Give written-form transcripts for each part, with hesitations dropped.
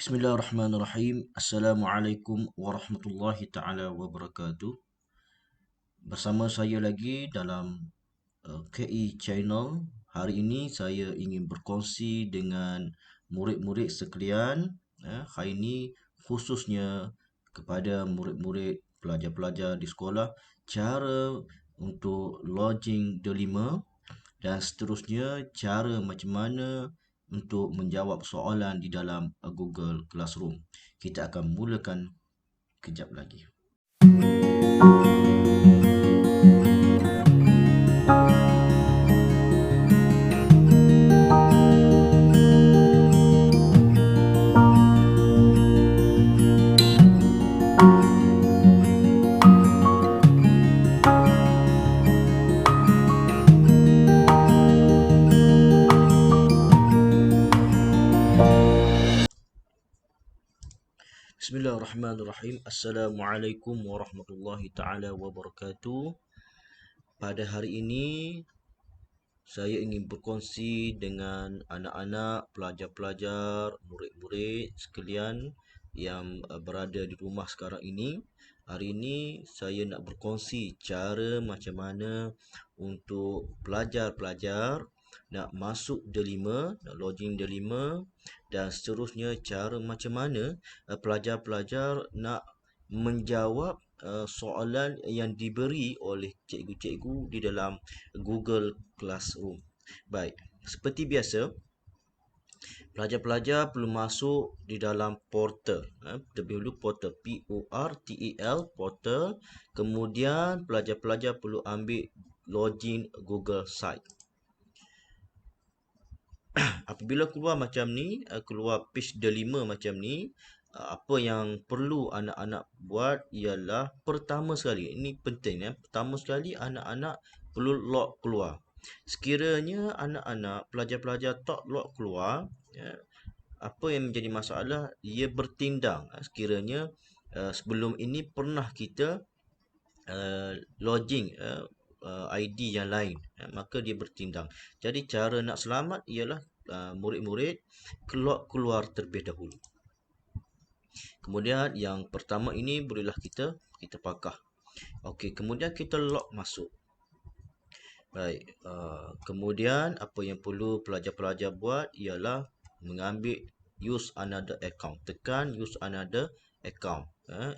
Bismillahirrahmanirrahim. Assalamualaikum warahmatullahi taala wabarakatuh. Bersama saya lagi dalam KE Channel. Hari ini saya ingin berkongsi dengan murid-murid sekalian. Hari ini khususnya kepada murid-murid pelajar-pelajar di sekolah, cara untuk login delima dan seterusnya cara macam mana untuk menjawab soalan di dalam Google Classroom. Kita akan mulakan kejap lagi. Bismillahirrahmanirrahim. Assalamualaikum warahmatullahi taala wabarakatuh. Pada hari ini saya ingin berkongsi dengan anak-anak, pelajar-pelajar, murid-murid sekalian yang berada di rumah sekarang ini. Hari ini saya nak berkongsi cara macam mana untuk pelajar-pelajar nak masuk delima, nak login delima dan seterusnya cara macam mana pelajar-pelajar nak menjawab soalan yang diberi oleh cikgu-cikgu di dalam Google Classroom. Baik, seperti biasa, pelajar-pelajar perlu masuk di dalam portal. Terlebih dahulu portal P-O-R-T-A-L, portal. Kemudian pelajar-pelajar perlu ambil login Google Site. Apabila keluar macam ni, keluar page delima macam ni, apa yang perlu anak-anak buat ialah pertama sekali, ini penting pertama sekali anak-anak perlu log keluar. Sekiranya anak-anak pelajar-pelajar tak log keluar, apa yang menjadi masalah, ia bertindang. Sekiranya sebelum ini pernah kita login ID yang lain, maka dia bertindang. Jadi cara nak selamat ialah murid-murid keluar terlebih dahulu. Kemudian yang pertama ini bolehlah kita pakah. Okey, kemudian kita log masuk. Baik, kemudian apa yang perlu pelajar-pelajar buat ialah mengambil use another account. Tekan use another account.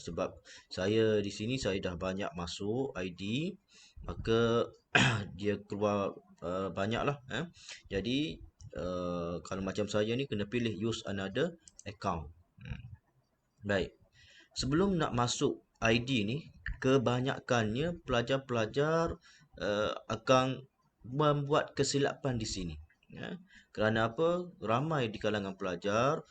Sebab saya di sini saya dah banyak masuk ID, maka dia keluar banyaklah. Jadi kalau macam saya ni kena pilih use another account. Baik. Sebelum nak masuk ID ni, kebanyakannya pelajar-pelajar akan membuat kesilapan di sini. Kerana apa? Ramai di kalangan pelajar,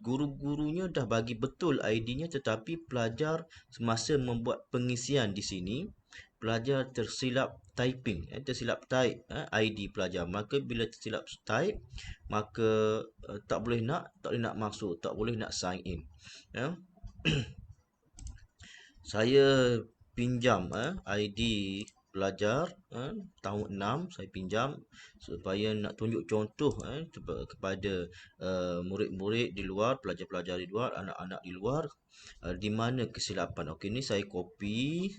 guru-gurunya dah bagi betul ID-nya, tetapi pelajar semasa membuat pengisian di sini, pelajar tersilap typing, tersilap type ID pelajar. Maka bila tersilap type, maka tak boleh nak masuk, tak boleh nak sign in. Saya pinjam ID pelajar tahun 6, saya pinjam supaya nak tunjuk contoh kepada murid-murid di luar, pelajar-pelajar di luar, anak-anak di luar, di mana kesilapan. Okey, ni saya copy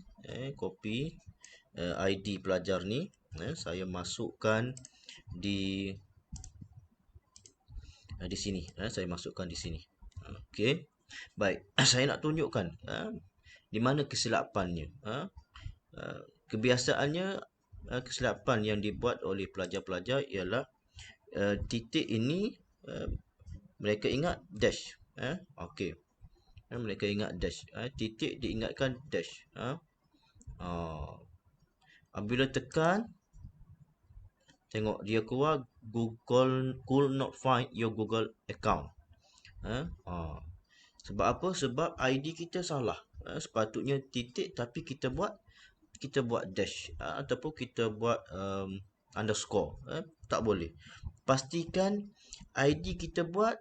ID pelajar ni, saya masukkan di sini. Saya masukkan di sini. Okey. Baik, saya nak tunjukkan di mana kesilapannya. Kebiasaannya kesilapan yang dibuat oleh pelajar-pelajar ialah titik ini mereka ingat dash. Okey. Mereka ingat dash. Titik diingatkan dash. Apabila tekan, tengok dia keluar Google could not find your Google account. Sebab apa? Sebab ID kita salah. Sepatutnya titik tapi kita buat dash ataupun kita buat underscore. Tak boleh. Pastikan ID kita buat,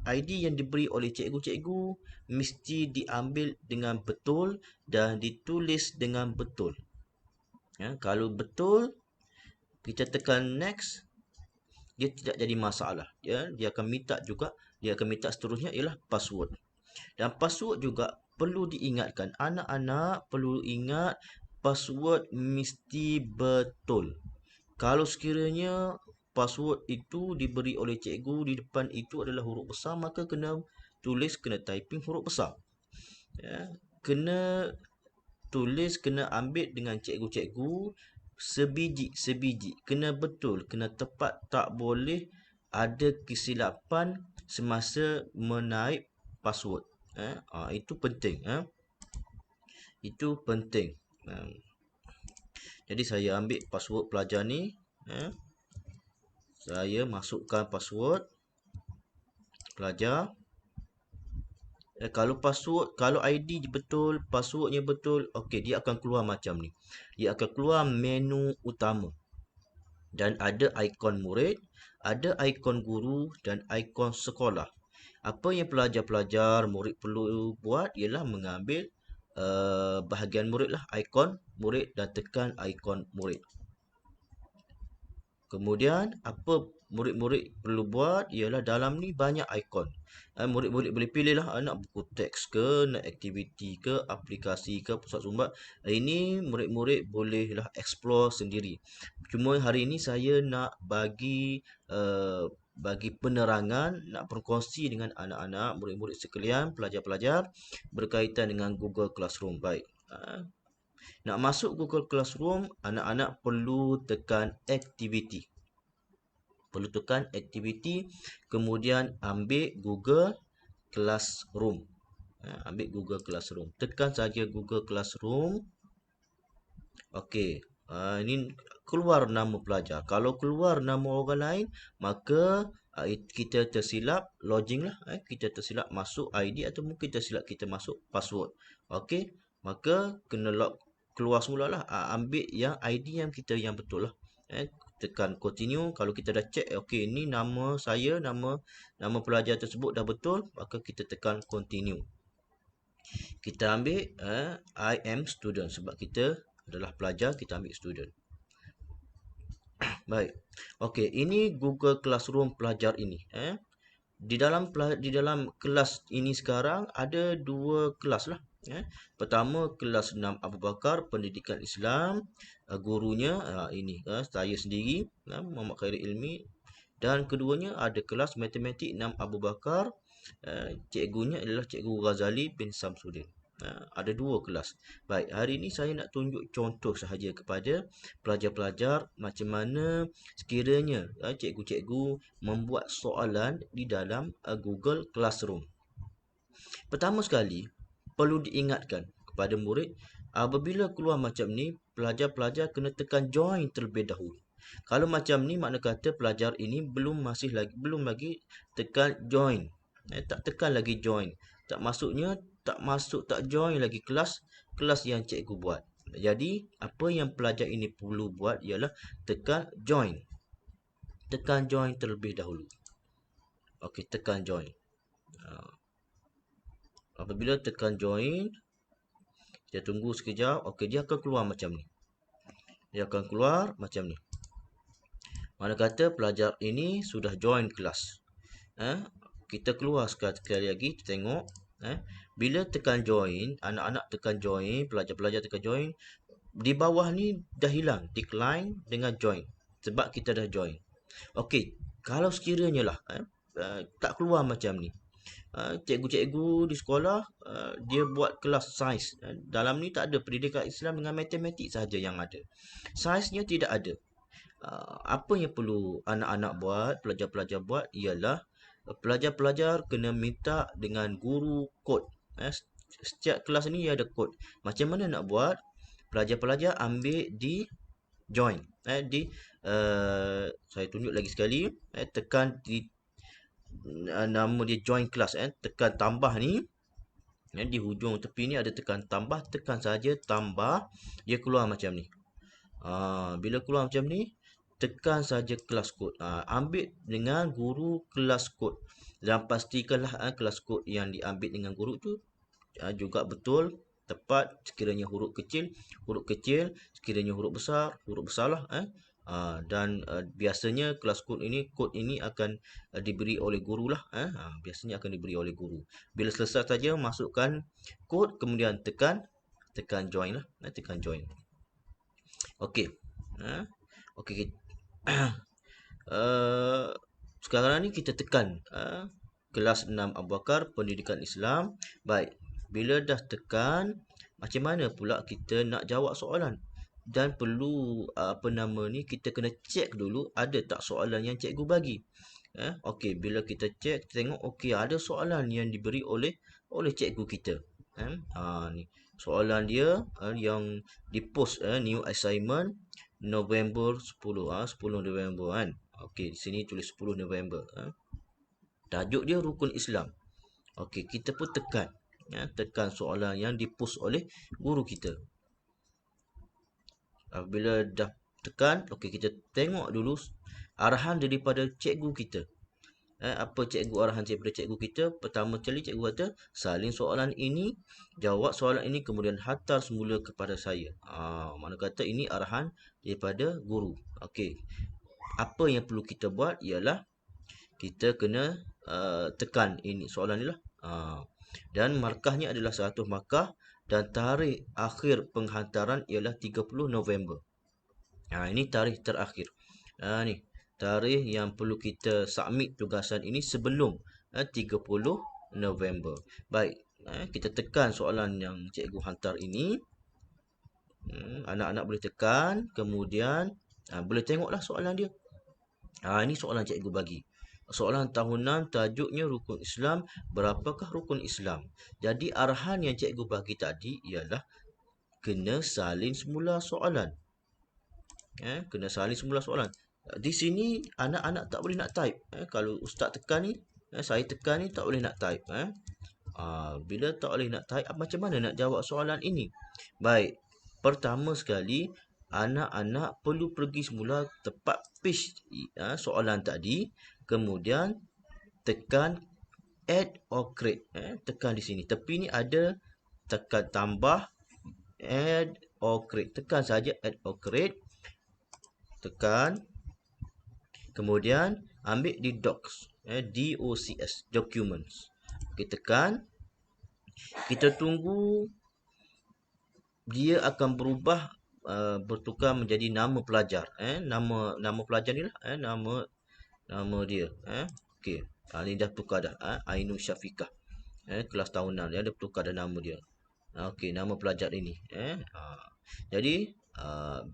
ID yang diberi oleh cikgu-cikgu mesti diambil dengan betul dan ditulis dengan betul. Kalau betul, kita tekan next. dia tidak jadi masalah. Dia akan minta juga, dia akan minta seterusnya ialah password. Dan password juga perlu diingatkan. Anak-anak perlu ingat password mesti betul. Kalau sekiranya password itu diberi oleh cikgu di depan itu adalah huruf besar, maka kena tulis, kena typing huruf besar. Ya. Kena tulis, kena ambil dengan cikgu-cikgu sebiji-sebiji. Kena betul, kena tepat, tak boleh ada kesilapan semasa menaip password. Itu penting. Itu penting. Jadi saya ambil password pelajar ni. Saya masukkan password pelajar. Kalau ID betul, passwordnya betul, okey, dia akan keluar macam ni. Dia akan keluar menu utama. Dan ada ikon murid, ada ikon guru dan ikon sekolah. Apa yang pelajar-pelajar murid perlu buat ialah mengambil bahagian murid lah, ikon murid, dan tekan ikon murid. Kemudian apa murid-murid perlu buat ialah dalam ni banyak ikon. Murid-murid boleh pilih lah, nak buku teks ke, nak aktiviti ke, aplikasi ke, pusat sumber. Ini murid-murid bolehlah explore sendiri. Cuma hari ini saya nak bagi penerangan, nak berkongsi dengan anak-anak, murid-murid sekalian, pelajar-pelajar berkaitan dengan Google Classroom. Baik. Nak masuk Google Classroom, anak-anak perlu tekan aktiviti. Perlu tekan aktiviti, kemudian ambil Google Classroom. Ambil Google Classroom. Tekan saja Google Classroom. Okey. Ini keluar nama pelajar. Kalau keluar nama orang lain, maka kita tersilap login lah. Kita tersilap masuk ID atau mungkin tersilap kita masuk password. Okey. Maka kena log keluar semula lah. Ambil yang ID yang kita yang betul lah. Tekan continue. Kalau kita dah check, okey, ini nama saya, nama pelajar tersebut dah betul, maka kita tekan continue. Kita ambil I am student sebab kita adalah pelajar, kita ambil student. Baik. Okey, ini Google Classroom pelajar ini. Di dalam kelas ini sekarang ada dua kelas lah. Pertama kelas 6 Abu Bakar Pendidikan Islam, gurunya ini saya sendiri, Muhammad Khairul Ilmi, dan keduanya ada kelas matematik 6 Abu Bakar, cikgunya adalah Cikgu Ghazali bin Samsudin. Ada dua kelas. Baik, hari ini saya nak tunjuk contoh sahaja kepada pelajar-pelajar macam mana sekiranya cikgu-cikgu membuat soalan di dalam Google Classroom. Pertama sekali, perlu diingatkan kepada murid, apabila keluar macam ni, pelajar-pelajar kena tekan join terlebih dahulu. Kalau macam ni, makna kata pelajar ini belum lagi tekan join. Tak tekan lagi join. Tak join lagi kelas yang cikgu buat. Jadi, apa yang pelajar ini perlu buat ialah tekan join. Tekan join terlebih dahulu. Okey, tekan join. Apabila tekan join, kita tunggu sekejap. Okey, dia akan keluar macam ni. Mana kata pelajar ini sudah join kelas. Kita keluar sekali lagi, kita tengok. Bila tekan join, anak-anak tekan join, pelajar-pelajar tekan join, di bawah ni dah hilang decline dengan join sebab kita dah join. Okey, kalau sekiranya lah tak keluar macam ni, cikgu-cikgu di sekolah dia buat kelas sains. Dalam ni tak ada pendidikan Islam dengan matematik sahaja yang ada. Sainsnya tidak ada. Apa yang perlu anak-anak buat, pelajar-pelajar buat ialah pelajar-pelajar kena minta dengan guru kod. Setiap kelas ni ada kod. Macam mana nak buat? Pelajar-pelajar ambil di join. Saya tunjuk lagi sekali. Tekan di nama dia join class. Tekan tambah ni. Di hujung tepi ni ada tekan tambah. Tekan saja tambah. Dia keluar macam ni. Bila keluar macam ni, tekan saja kelas kod. Ambil dengan guru kelas kod. Dan pastikanlah kelas kod yang diambil dengan guru tu juga betul, tepat. Sekiranya huruf kecil, sekiranya huruf besar lah. Biasanya kelas kod ini akan diberi oleh guru lah. Biasanya akan diberi oleh guru. Bila selesai saja masukkan kod, kemudian tekan join lah. Tekan join. Okey. Okey. Sekarang ni kita tekan kelas 6 Abu Bakar Pendidikan Islam. Baik. Bila dah tekan, macam mana pula kita nak jawab soalan? Dan perlu kita kena cek dulu ada tak soalan yang cikgu bagi. Okey, bila kita cek, kita tengok okey ada soalan yang diberi oleh cikgu kita. Ni soalan dia yang dipost new assignment November 10 10 November kan. Okey, di sini tulis 10 November. Tajuk dia rukun Islam. Okey, kita pun tekan. Tekan soalan yang dipost oleh guru kita. Bila dah tekan, okey, kita tengok dulu arahan daripada cikgu kita. Apa arahan daripada cikgu kita? Pertama kali cikgu kata, salin soalan ini, jawab soalan ini, kemudian hantar semula kepada saya. Mana kata ini arahan daripada guru. Okey. Apa yang perlu kita buat ialah kita kena tekan ini soalan ni lah. Dan markahnya adalah 100 markah dan tarikh akhir penghantaran ialah 30 November. Ini tarikh terakhir. Ni tarikh yang perlu kita submit tugasan ini sebelum 30 November. Baik, kita tekan soalan yang cikgu hantar ini. Anak-anak boleh tekan, kemudian boleh tengoklah soalan dia. Ini soalan cikgu bagi. Soalan tahunan tajuknya rukun Islam. Berapakah rukun Islam? Jadi arahan yang cikgu bagi tadi ialah kena salin semula soalan. Kena salin semula soalan. Di sini anak-anak tak boleh nak type. Kalau ustaz tekan ni, saya tekan ni tak boleh nak type. Bila tak boleh nak type, macam mana nak jawab soalan ini? Baik, pertama sekali anak-anak perlu pergi semula tepat page soalan tadi, kemudian tekan add or create. Tekan di sini. Tepi ni ada tekan tambah, add or create. Tekan saja add or create. Tekan. Kemudian ambil di docs. DOCS, documents. Kita tekan. Kita tunggu dia akan berubah, bertukar menjadi nama pelajar. Nama pelajar ni lah. Nama dia. Okey. Ni dah tukar dah. Ainul Syafiqah. Kelas tahunan dia dah tukar dah nama dia. Okey, nama pelajar ini. Jadi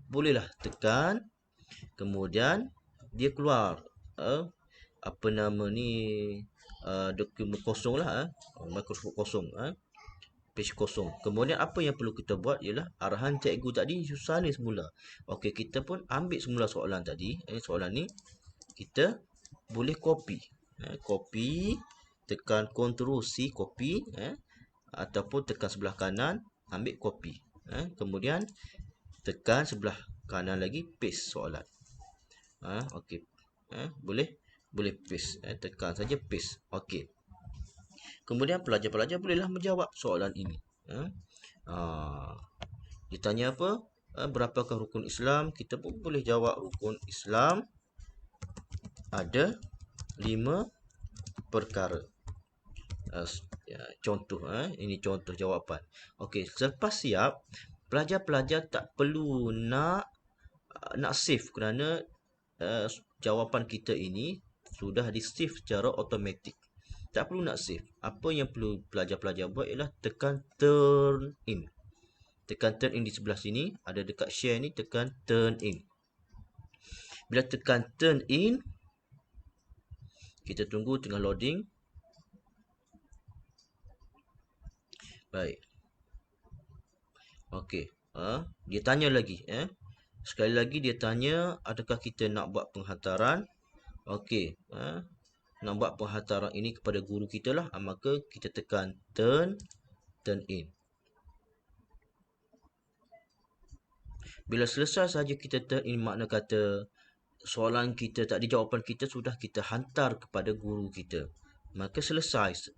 bolehlah tekan. Kemudian dia keluar apa nama ni, dokumen kosong lah. Microsoft kosong. Page kosong. Kemudian apa yang perlu kita buat ialah arahan cikgu tadi salin semula. Okey, kita pun ambil semula soalan tadi. Soalan ni kita boleh copy. Copy, tekan Ctrl C copy, ataupun tekan sebelah kanan ambil copy. Kemudian tekan sebelah kanan lagi paste soalan. Okey. Boleh paste. Tekan saja paste. Okey. Kemudian pelajar-pelajar bolehlah menjawab soalan ini. Ditanya apa? Berapakah rukun Islam? Kita pun boleh jawab rukun Islam ada 5 perkara. Contoh, ini contoh jawapan. Okey, selepas siap, pelajar-pelajar tak perlu nak save kerana jawapan kita ini sudah di-save secara automatik. Tak perlu nak save. Apa yang perlu pelajar-pelajar buat ialah tekan turn in. Tekan turn in di sebelah sini. Ada dekat share ni, tekan turn in. Bila tekan turn in, kita tunggu tengah loading. Baik. Okey. Dia tanya lagi. Sekali lagi dia tanya, adakah kita nak buat penghantaran? Okey. Nak buat penghantaran ini kepada guru kita lah. Maka kita tekan turn in. Bila selesai saja kita turn in, makna kata soalan kita tadi, jawapan kita sudah kita hantar kepada guru kita. Maka selesai.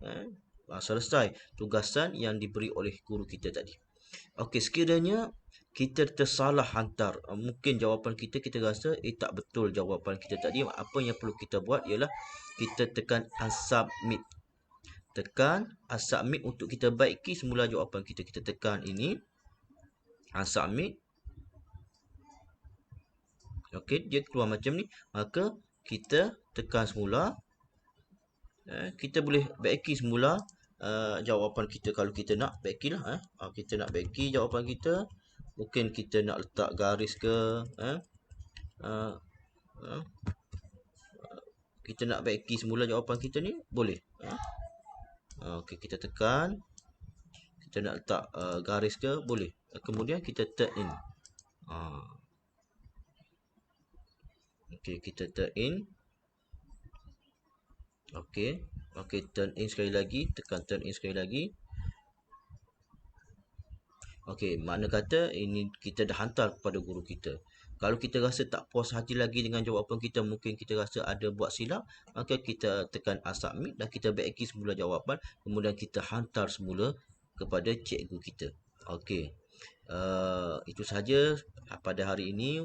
Selesai tugasan yang diberi oleh guru kita tadi. Okey, sekiranya kita tersalah hantar. Mungkin jawapan kita rasa tak betul jawapan kita tadi. Apa yang perlu kita buat ialah kita tekan unsubmit. Tekan unsubmit untuk kita baiki semula jawapan kita. Kita tekan ini unsubmit. Okey, dia keluar macam ni. Maka kita tekan semula. Kita boleh baiki semula jawapan kita kalau kita nak baiki lah. Kita nak baiki jawapan kita. Mungkin kita nak letak garis ke. Kita nak baiki semula jawapan kita ni. Boleh. Okey, kita tekan. Kita nak letak garis ke. Boleh. Kemudian kita turn in. Okey, kita turn in. Okey, turn in sekali lagi. Tekan turn in sekali lagi. Okey, makna kata ini kita dah hantar kepada guru kita. Kalau kita rasa tak puas hati lagi dengan jawapan kita, mungkin kita rasa ada buat silap, maka kita tekan unsubmit dan kita baiki semula jawapan. Kemudian kita hantar semula kepada cikgu kita. Okey, itu sahaja pada hari ini.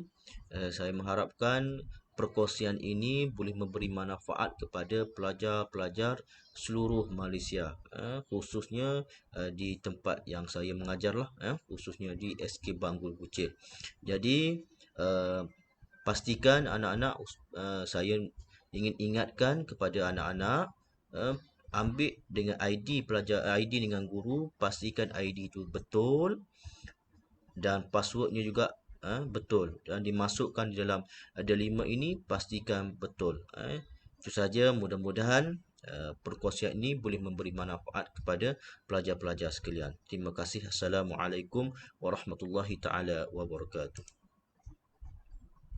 Saya mengharapkan perkongsian ini boleh memberi manfaat kepada pelajar-pelajar seluruh Malaysia, khususnya di tempat yang saya mengajar lah, khususnya di SK Banggul Kuching. Jadi pastikan anak-anak, saya ingin ingatkan kepada anak-anak, ambil dengan ID pelajar, ID dengan guru, pastikan ID itu betul dan passwordnya juga betul dan dimasukkan di dalam ada 5 ini, pastikan betul. Itu saja, mudah-mudahan perkongsian ini boleh memberi manfaat kepada pelajar-pelajar sekalian. Terima kasih. Assalamualaikum warahmatullahi taala wabarakatuh.